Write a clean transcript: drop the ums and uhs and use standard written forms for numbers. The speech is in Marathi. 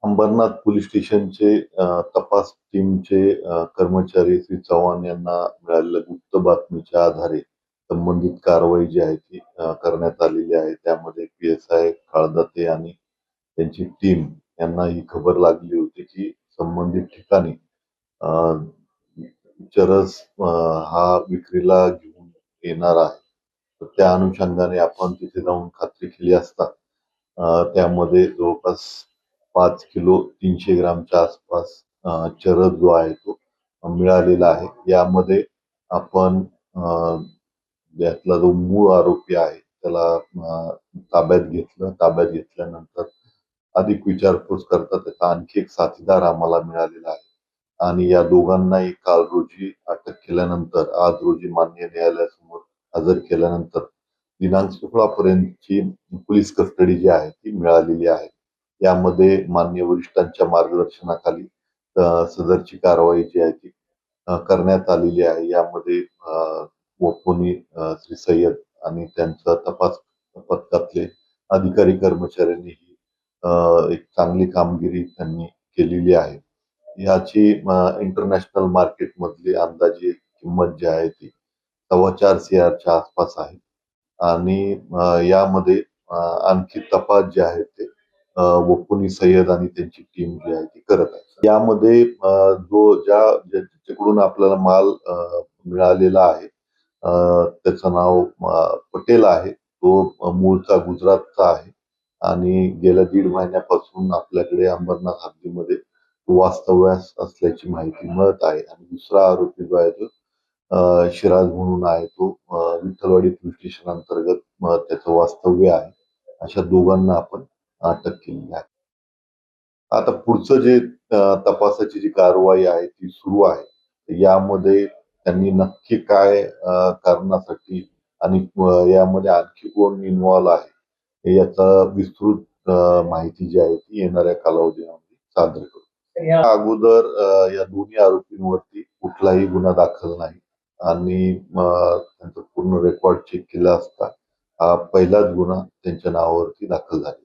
अंबरनाथ पोलीस स्टेशनचे तपास टीमचे कर्मचारी श्री चव्हाण यांना मिळालेल्या गुप्त बातमीच्या आधारे संबंधित कारवाई जी आहे ती करण्यात आलेली आहे. त्यामध्ये पी-एस-आय काळदाते आणि त्यांची टीम यांना ही खबर लागली होती की संबंधित ठिकाणी अ, चरस हा विक्रीला घेऊन येणार आहे. तर त्या अनुषंगाने आपण तिथे जाऊन खात्री केली असता त्यामध्ये जवळपास 5 किलो 300 ग्रामच्या आसपास चरस जो आहे तो मिळालेला आहे. यामध्ये आपण यातला जो मूळ आरोपी आहे त्याला ताब्यात घेतलं. ताब्यात घेतल्यानंतर अधिक विचारपूस करता त्याचा आणखी एक साथीदार आम्हाला मिळालेला आहे आणि या दोघांनाही काल रोजी अटक केल्यानंतर आज रोजी माननीय न्यायालयासमोर हजर केल्यानंतर दिनांक 16 पर्यंतची पोलीस कस्टडी जी आहे ती मिळालेली आहे. यामध्ये माननीय वरिष्ठांच्या मार्गदर्शनाखाली सदरची कारवाई जी आहे ती करण्यात आलेली आहे. यामध्ये कोणी श्री सय्यद आणि त्यांचा तपास पथकातले अधिकारी कर्मचाऱ्यांनी ही एक चांगली कामगिरी त्यांनी केलेली आहे. याची इंटरनॅशनल मार्केटमधली अंदाजे किंमत जी आहे ती 4.25 CRच्या आसपास आहे आणि यामध्ये आणखी तपास जे आहे ते वकुनी सय्यद आणि त्यांची टीम जी आहे ती करत आहे. यामध्ये ज्याच्याकडून आपल्याला माल मिळालेला आहे त्याचं नाव पटेल आहे. तो मूळचा गुजरातचा आहे आणि गेल्या 1.5 महिन्यापासून आपल्याकडे अंबरनाथ हद्दीमध्ये वास्तव्यास असल्याची माहिती मिळत आहे आणि दुसरा आरोपी जो आहे तो शिराज म्हणून आहे. तो विठ्ठलवाडी पोलीस स्टेशन अंतर्गत त्याचं वास्तव्य आहे. अशा दोघांना आपण अटक केलेली आहे. आता पुढचं जे तपासाची जी कारवाई आहे ती सुरू आहे. यामध्ये त्यांनी नक्की काय कारणासाठी आणि यामध्ये आणखी कोण इन्व्हॉल्व आहे याचा विस्तृत माहिती जी आहे ती येणाऱ्या कालावधीमध्ये सादर करू. या अगोदर या दोन्ही आरोपींवरती कुठलाही गुन्हा दाखल नाही आणि त्यांचा पूर्ण रेकॉर्ड चेक केला असता हा पहिलाच गुन्हा त्यांच्या नावावरती दाखल झाला.